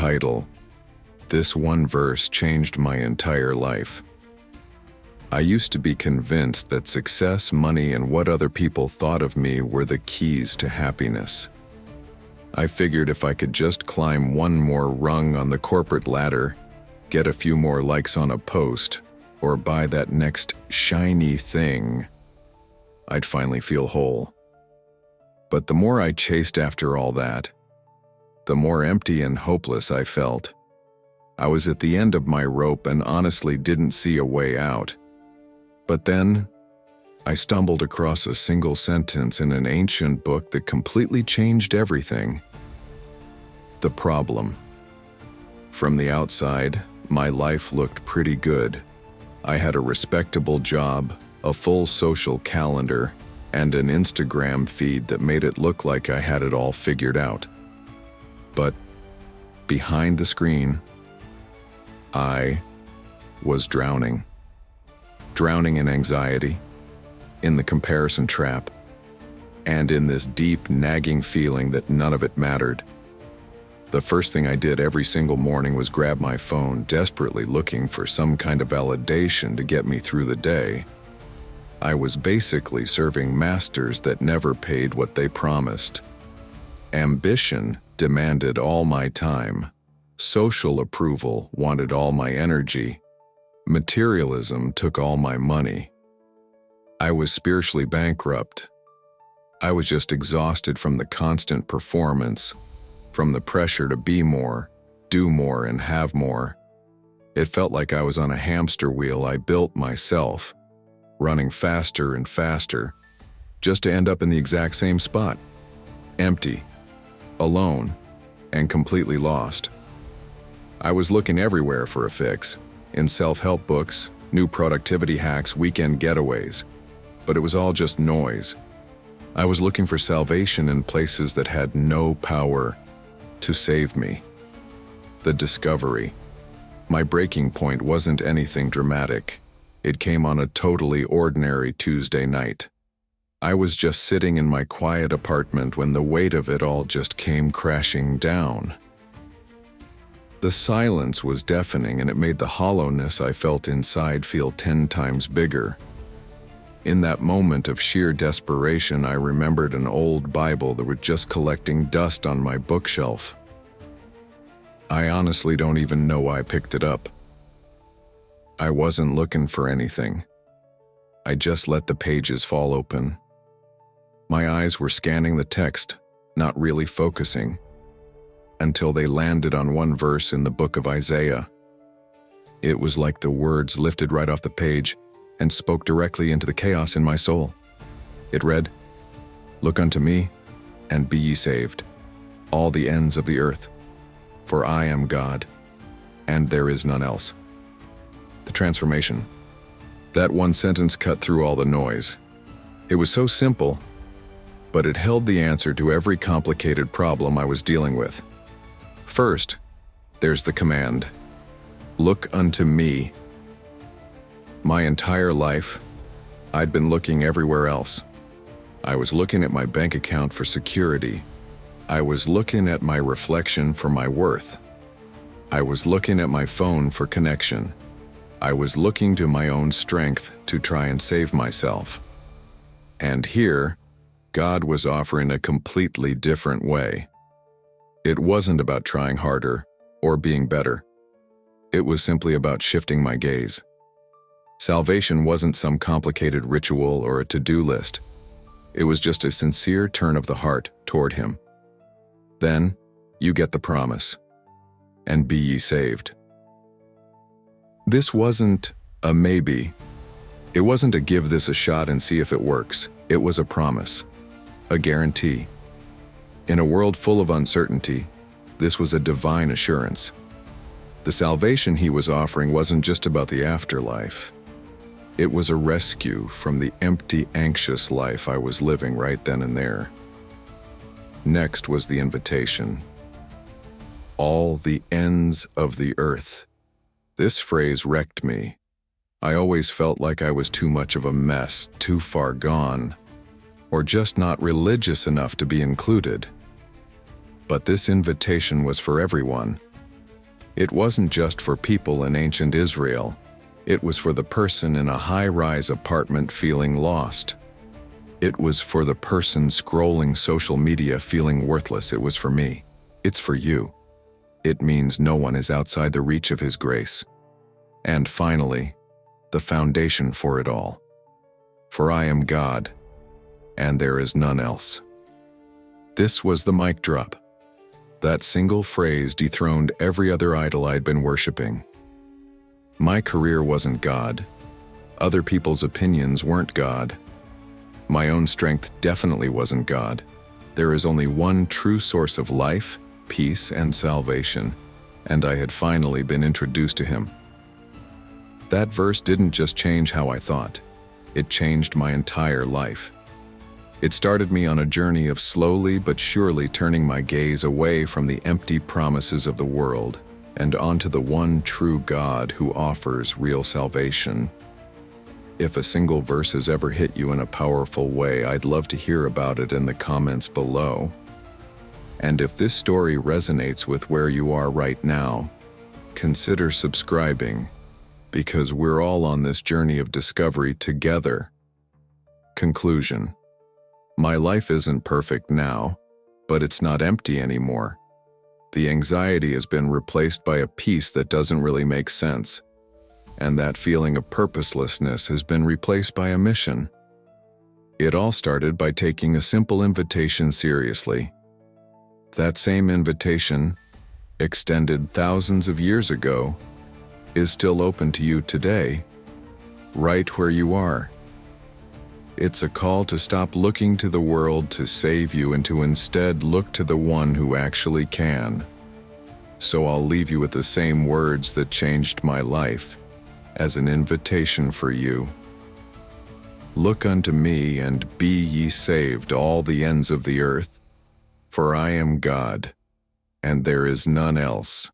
title, this one verse changed my entire life. I used to be convinced that success, money, and what other people thought of me were the keys to happiness. I figured if I could just climb one more rung on the corporate ladder, get a few more likes on a post, or buy that next shiny thing, I'd finally feel whole. But the more I chased after all that, the more empty and hopeless I felt. I was at the end of my rope and honestly didn't see a way out. But then, I stumbled across a single sentence in an ancient book that completely changed everything. The problem. From the outside, my life looked pretty good. I had a respectable job, a full social calendar, and an Instagram feed that made it look like I had it all figured out. But behind the screen, I was drowning. Drowning in anxiety, in the comparison trap, and in this deep, nagging feeling that none of it mattered. The first thing I did every single morning was grab my phone, desperately looking for some kind of validation to get me through the day. I was basically serving masters that never paid what they promised. Ambition demanded all my time. Social approval wanted all my energy. Materialism took all my money. I was spiritually bankrupt. I was just exhausted from the constant performance, from the pressure to be more, do more, and have more. It felt like I was on a hamster wheel I built myself, running faster and faster, just to end up in the exact same spot, empty, alone, and completely lost. I was looking everywhere for a fix, in self-help books, new productivity hacks, weekend getaways, but it was all just noise. I was looking for salvation in places that had no power to save me. The discovery. My breaking point wasn't anything dramatic. It came on a totally ordinary Tuesday night. I was just sitting in my quiet apartment when the weight of it all just came crashing down. The silence was deafening, and it made the hollowness I felt inside feel 10 times bigger. In that moment of sheer desperation, I remembered an old Bible that was just collecting dust on my bookshelf. I honestly don't even know why I picked it up. I wasn't looking for anything. I just let the pages fall open. My eyes were scanning the text, not really focusing, until they landed on one verse in the book of Isaiah. It was like the words lifted right off the page and spoke directly into the chaos in my soul. It read, "Look unto me, and be ye saved, all the ends of the earth, for I am God, and there is none else." The transformation. That one sentence cut through all the noise. It was so simple, but it held the answer to every complicated problem I was dealing with. First, there's the command, "Look unto me." My entire life, I'd been looking everywhere else. I was looking at my bank account for security. I was looking at my reflection for my worth. I was looking at my phone for connection. I was looking to my own strength to try and save myself. And here, God was offering a completely different way. It wasn't about trying harder or being better. It was simply about shifting my gaze. Salvation wasn't some complicated ritual or a to-do list. It was just a sincere turn of the heart toward Him. Then, you get the promise, "And be ye saved." This wasn't a maybe. It wasn't a give this a shot and see if it works. It was a promise, a guarantee. In a world full of uncertainty, this was a divine assurance. The salvation He was offering wasn't just about the afterlife. It was a rescue from the empty, anxious life I was living right then and there. Next was the invitation. All the ends of the earth. This phrase wrecked me. I always felt like I was too much of a mess, too far gone, or just not religious enough to be included. But this invitation was for everyone, It wasn't just for people in ancient Israel. It was for the person in a high-rise apartment feeling lost. It was for the person scrolling social media feeling worthless. It was for me. It's for you. It means no one is outside the reach of His grace. And finally, the foundation for it all. For I am God, and there is none else. This was the mic drop. That single phrase dethroned every other idol I'd been worshiping. My career wasn't God. Other people's opinions weren't God. My own strength definitely wasn't God. There is only one true source of life, peace, and salvation, and I had finally been introduced to Him. That verse didn't just change how I thought. It changed my entire life. It started me on a journey of slowly but surely turning my gaze away from the empty promises of the world and onto the one true God who offers real salvation. If a single verse has ever hit you in a powerful way, I'd love to hear about it in the comments below. And if this story resonates with where you are right now, consider subscribing, because we're all on this journey of discovery together. Conclusion. My life isn't perfect now, but it's not empty anymore. The anxiety has been replaced by a peace that doesn't really make sense, and that feeling of purposelessness has been replaced by a mission. It all started by taking a simple invitation seriously. That same invitation, extended thousands of years ago, is still open to you today, right where you are. It's a call to stop looking to the world to save you and to instead look to the one who actually can. So I'll leave you with the same words that changed my life, as an invitation for you. Look unto me, and be ye saved, all the ends of the earth, for I am God, and there is none else.